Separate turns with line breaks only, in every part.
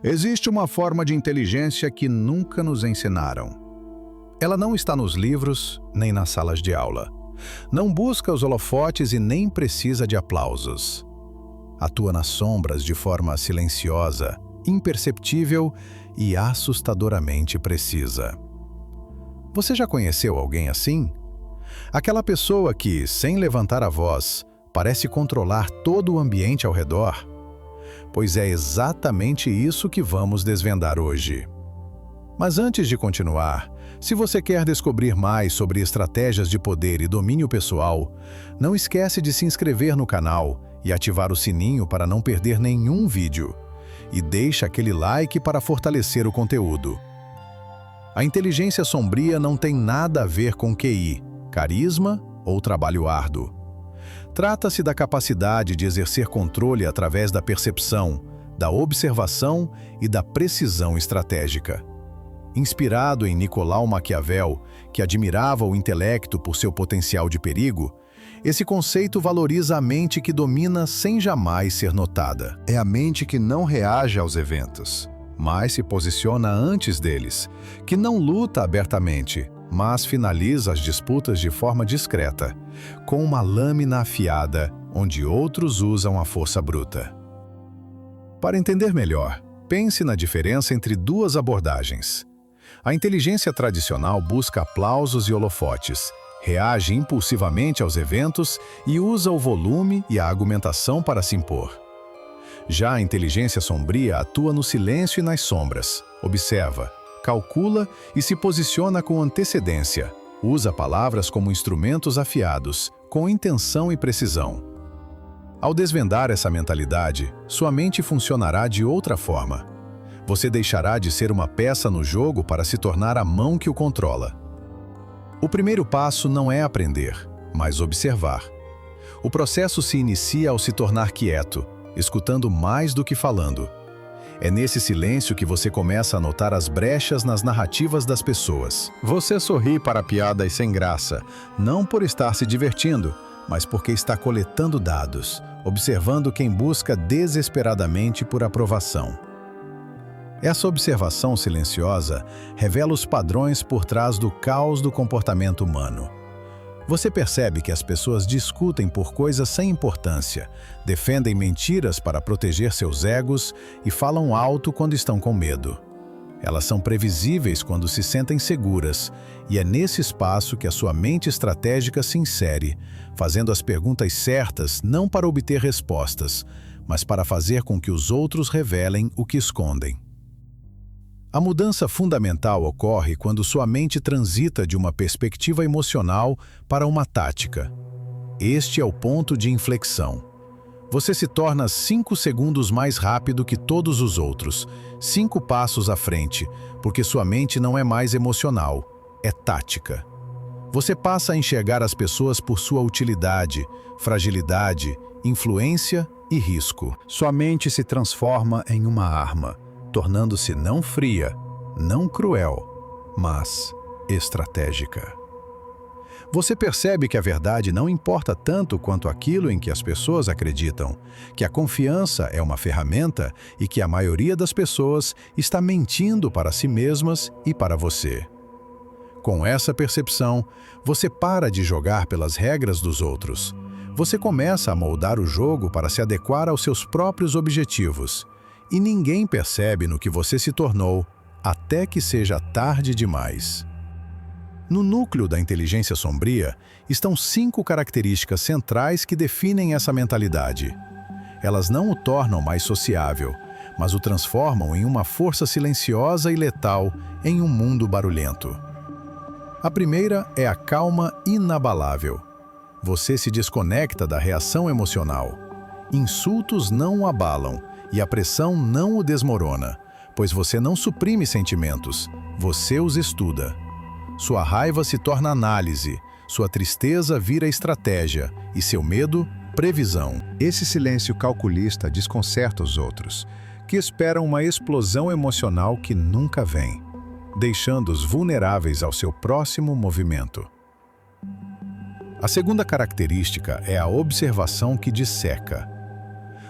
Existe uma forma de inteligência que nunca nos ensinaram. Ela não está nos livros, nem nas salas de aula. Não busca os holofotes e nem precisa de aplausos. Atua nas sombras de forma silenciosa, imperceptível e assustadoramente precisa. Você já conheceu alguém assim? Aquela pessoa que, sem levantar a voz, parece controlar todo o ambiente ao redor? Pois é exatamente isso que vamos desvendar hoje. Mas antes de continuar, se você quer descobrir mais sobre estratégias de poder e domínio pessoal, não esquece de se inscrever no canal e ativar o sininho para não perder nenhum vídeo. E deixa aquele like para fortalecer o conteúdo. A inteligência sombria não tem nada a ver com QI, carisma ou trabalho árduo. Trata-se da capacidade de exercer controle através da percepção, da observação e da precisão estratégica. Inspirado em Nicolau Maquiavel, que admirava o intelecto por seu potencial de perigo, esse conceito valoriza a mente que domina sem jamais ser notada. É a mente que não reage aos eventos, mas se posiciona antes deles, que não luta abertamente, mas finaliza as disputas de forma discreta, com uma lâmina afiada, onde outros usam a força bruta. Para entender melhor, pense na diferença entre duas abordagens. A inteligência tradicional busca aplausos e holofotes, reage impulsivamente aos eventos e usa o volume e a argumentação para se impor. Já a inteligência sombria atua no silêncio e nas sombras, observa, calcula e se posiciona com antecedência, usa palavras como instrumentos afiados, com intenção e precisão. Ao desvendar essa mentalidade, sua mente funcionará de outra forma. Você deixará de ser uma peça no jogo para se tornar a mão que o controla. O primeiro passo não é aprender, mas observar. O processo se inicia ao se tornar quieto, escutando mais do que falando. É nesse silêncio que você começa a notar as brechas nas narrativas das pessoas. Você sorri para piadas sem graça, não por estar se divertindo, mas porque está coletando dados, observando quem busca desesperadamente por aprovação. Essa observação silenciosa revela os padrões por trás do caos do comportamento humano. Você percebe que as pessoas discutem por coisas sem importância, defendem mentiras para proteger seus egos e falam alto quando estão com medo. Elas são previsíveis quando se sentem seguras, e é nesse espaço que a sua mente estratégica se insere, fazendo as perguntas certas não para obter respostas, mas para fazer com que os outros revelem o que escondem. A mudança fundamental ocorre quando sua mente transita de uma perspectiva emocional para uma tática. Este é o ponto de inflexão. Você se torna 5 segundos mais rápido que todos os outros, 5 passos à frente, porque sua mente não é mais emocional, é tática. Você passa a enxergar as pessoas por sua utilidade, fragilidade, influência e risco. Sua mente se transforma em uma arma, tornando-se não fria, não cruel, mas estratégica. Você percebe que a verdade não importa tanto quanto aquilo em que as pessoas acreditam, que a confiança é uma ferramenta e que a maioria das pessoas está mentindo para si mesmas e para você. Com essa percepção, você para de jogar pelas regras dos outros. Você começa a moldar o jogo para se adequar aos seus próprios objetivos. E ninguém percebe no que você se tornou até que seja tarde demais. No núcleo da inteligência sombria estão 5 características centrais que definem essa mentalidade. Elas não o tornam mais sociável, mas o transformam em uma força silenciosa e letal em um mundo barulhento. A primeira é a calma inabalável. Você se desconecta da reação emocional. Insultos não o abalam e a pressão não o desmorona, pois você não suprime sentimentos, você os estuda. Sua raiva se torna análise, sua tristeza vira estratégia e seu medo, previsão. Esse silêncio calculista desconcerta os outros, que esperam uma explosão emocional que nunca vem, deixando-os vulneráveis ao seu próximo movimento. A segunda característica é a observação que disseca.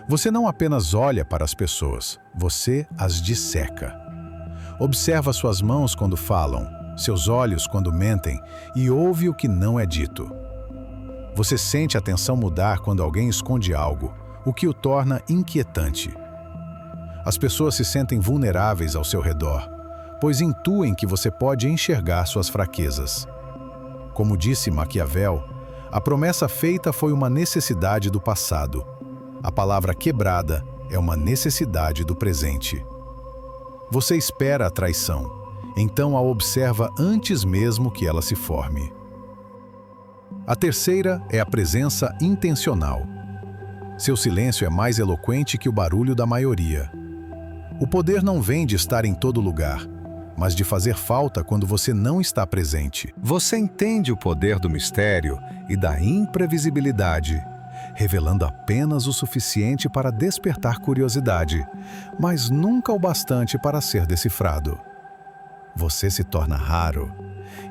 Você não apenas olha para as pessoas, você as disseca. Observa suas mãos quando falam, seus olhos quando mentem e ouve o que não é dito. Você sente a tensão mudar quando alguém esconde algo, o que o torna inquietante. As pessoas se sentem vulneráveis ao seu redor, pois intuem que você pode enxergar suas fraquezas. Como disse Maquiavel, a promessa feita foi uma necessidade do passado. A palavra quebrada é uma necessidade do presente. Você espera a traição, então a observa antes mesmo que ela se forme. A terceira é a presença intencional. Seu silêncio é mais eloquente que o barulho da maioria. O poder não vem de estar em todo lugar, mas de fazer falta quando você não está presente. Você entende o poder do mistério e da imprevisibilidade, revelando apenas o suficiente para despertar curiosidade, mas nunca o bastante para ser decifrado. Você se torna raro,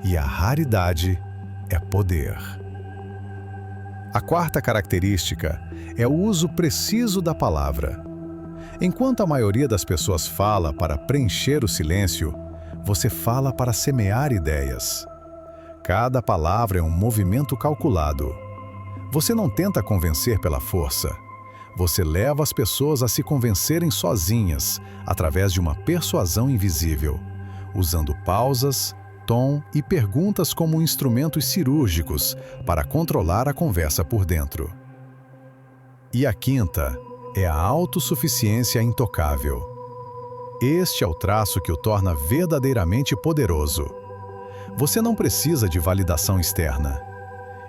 e a raridade é poder. A quarta característica é o uso preciso da palavra. Enquanto a maioria das pessoas fala para preencher o silêncio, você fala para semear ideias. Cada palavra é um movimento calculado. Você não tenta convencer pela força. Você leva as pessoas a se convencerem sozinhas, através de uma persuasão invisível, usando pausas, tom e perguntas como instrumentos cirúrgicos para controlar a conversa por dentro. E a quinta é a autossuficiência intocável. Este é o traço que o torna verdadeiramente poderoso. Você não precisa de validação externa.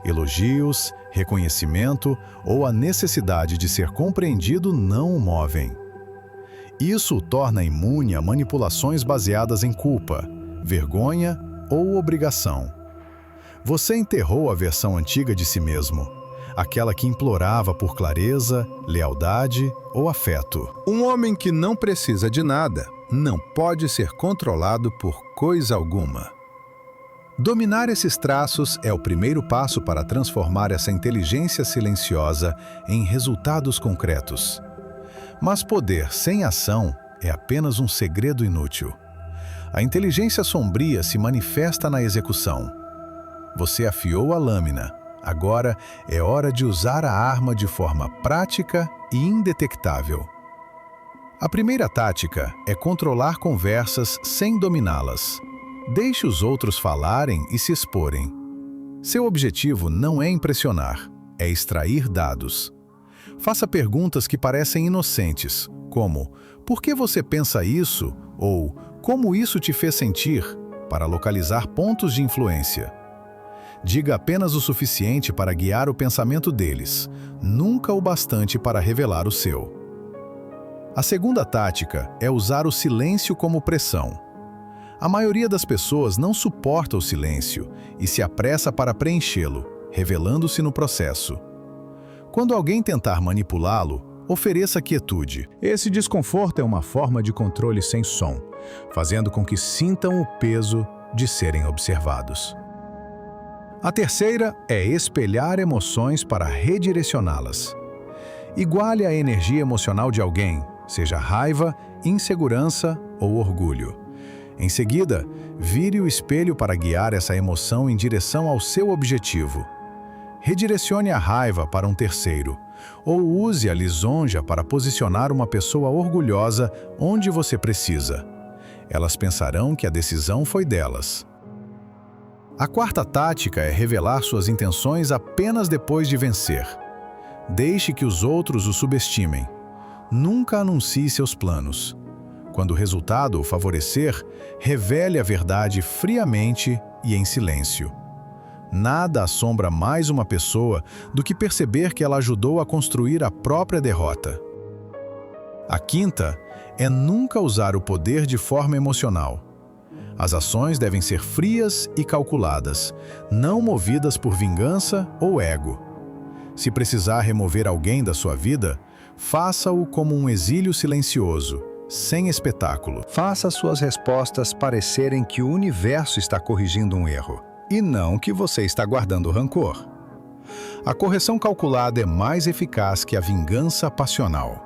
Elogios, reconhecimento ou a necessidade de ser compreendido não o movem. Isso o torna imune a manipulações baseadas em culpa, vergonha ou obrigação. Você enterrou a versão antiga de si mesmo, aquela que implorava por clareza, lealdade ou afeto. Um homem que não precisa de nada não pode ser controlado por coisa alguma. Dominar esses traços é o primeiro passo para transformar essa inteligência silenciosa em resultados concretos. Mas poder sem ação é apenas um segredo inútil. A inteligência sombria se manifesta na execução. Você afiou a lâmina. Agora é hora de usar a arma de forma prática e indetectável. A primeira tática é controlar conversas sem dominá-las. Deixe os outros falarem e se exporem. Seu objetivo não é impressionar, é extrair dados. Faça perguntas que parecem inocentes, como "Por que você pensa isso?" ou "Como isso te fez sentir?", para localizar pontos de influência. Diga apenas o suficiente para guiar o pensamento deles, nunca o bastante para revelar o seu. A segunda tática é usar o silêncio como pressão. A maioria das pessoas não suporta o silêncio e se apressa para preenchê-lo, revelando-se no processo. Quando alguém tentar manipulá-lo, ofereça quietude. Esse desconforto é uma forma de controle sem som, fazendo com que sintam o peso de serem observados. A terceira é espelhar emoções para redirecioná-las. Iguale a energia emocional de alguém, seja raiva, insegurança ou orgulho. Em seguida, vire o espelho para guiar essa emoção em direção ao seu objetivo. Redirecione a raiva para um terceiro, ou use a lisonja para posicionar uma pessoa orgulhosa onde você precisa. Elas pensarão que a decisão foi delas. A quarta tática é revelar suas intenções apenas depois de vencer. Deixe que os outros o subestimem. Nunca anuncie seus planos. Quando o resultado o favorecer, revele a verdade friamente e em silêncio. Nada assombra mais uma pessoa do que perceber que ela ajudou a construir a própria derrota. A quinta é nunca usar o poder de forma emocional. As ações devem ser frias e calculadas, não movidas por vingança ou ego. Se precisar remover alguém da sua vida, faça-o como um exílio silencioso, sem espetáculo. Faça suas respostas parecerem que o universo está corrigindo um erro, e não que você está guardando rancor. A correção calculada é mais eficaz que a vingança passional.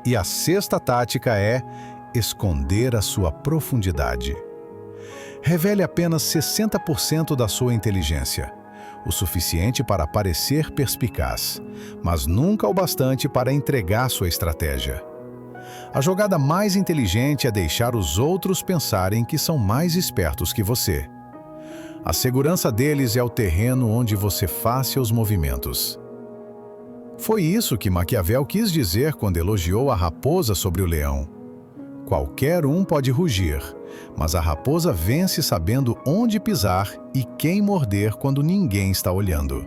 E a sexta tática é esconder a sua profundidade. Revele apenas 60% da sua inteligência, o suficiente para parecer perspicaz, mas nunca o bastante para entregar sua estratégia. A jogada mais inteligente é deixar os outros pensarem que são mais espertos que você. A segurança deles é o terreno onde você faz seus movimentos. Foi isso que Maquiavel quis dizer quando elogiou a raposa sobre o leão. Qualquer um pode rugir, mas a raposa vence sabendo onde pisar e quem morder quando ninguém está olhando.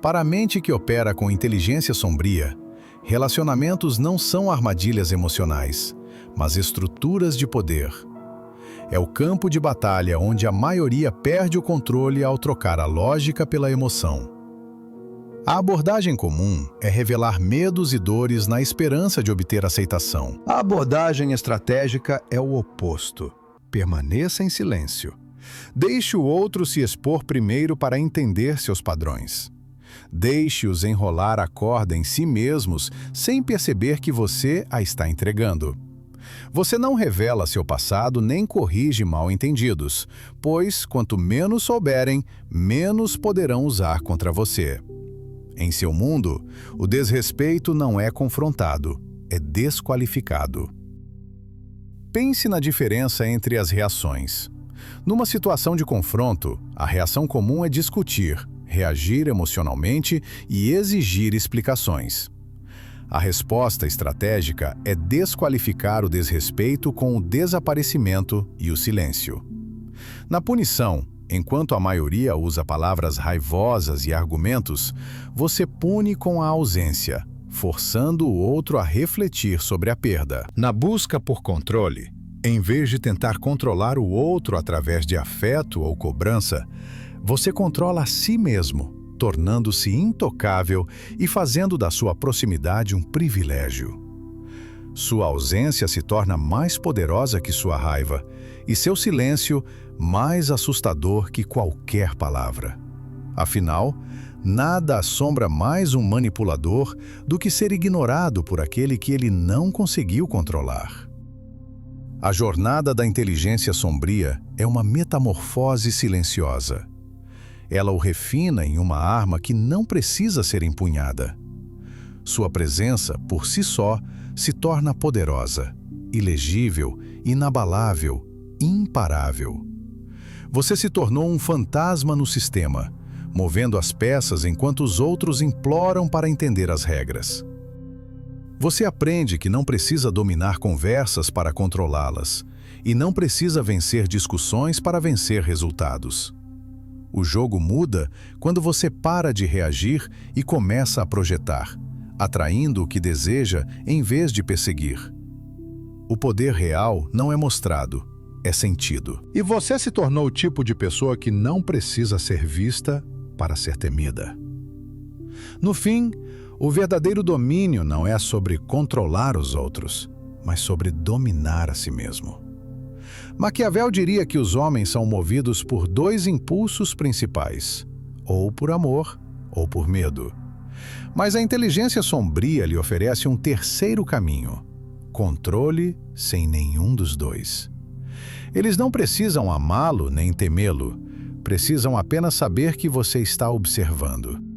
Para a mente que opera com inteligência sombria, relacionamentos não são armadilhas emocionais, mas estruturas de poder. É o campo de batalha onde a maioria perde o controle ao trocar a lógica pela emoção. A abordagem comum é revelar medos e dores na esperança de obter aceitação. A abordagem estratégica é o oposto. Permaneça em silêncio. Deixe o outro se expor primeiro para entender seus padrões. Deixe-os enrolar a corda em si mesmos sem perceber que você a está entregando. Você não revela seu passado nem corrige mal-entendidos, pois, quanto menos souberem, menos poderão usar contra você. Em seu mundo, o desrespeito não é confrontado, é desqualificado. Pense na diferença entre as reações. Numa situação de confronto, a reação comum é discutir, reagir emocionalmente e exigir explicações. A resposta estratégica é desqualificar o desrespeito com o desaparecimento e o silêncio. Na punição, enquanto a maioria usa palavras raivosas e argumentos, você pune com a ausência, forçando o outro a refletir sobre a perda. Na busca por controle, em vez de tentar controlar o outro através de afeto ou cobrança, você controla a si mesmo, tornando-se intocável e fazendo da sua proximidade um privilégio. Sua ausência se torna mais poderosa que sua raiva, e seu silêncio mais assustador que qualquer palavra. Afinal, nada assombra mais um manipulador do que ser ignorado por aquele que ele não conseguiu controlar. A jornada da inteligência sombria é uma metamorfose silenciosa. Ela o refina em uma arma que não precisa ser empunhada. Sua presença, por si só, se torna poderosa, ilegível, inabalável, imparável. Você se tornou um fantasma no sistema, movendo as peças enquanto os outros imploram para entender as regras. Você aprende que não precisa dominar conversas para controlá-las, e não precisa vencer discussões para vencer resultados. O jogo muda quando você para de reagir e começa a projetar, atraindo o que deseja em vez de perseguir. O poder real não é mostrado, é sentido. E você se tornou o tipo de pessoa que não precisa ser vista para ser temida. No fim, o verdadeiro domínio não é sobre controlar os outros, mas sobre dominar a si mesmo. Maquiavel diria que os homens são movidos por dois impulsos principais, ou por amor, ou por medo. Mas a inteligência sombria lhe oferece um terceiro caminho: controle sem nenhum dos dois. Eles não precisam amá-lo nem temê-lo, precisam apenas saber que você está observando.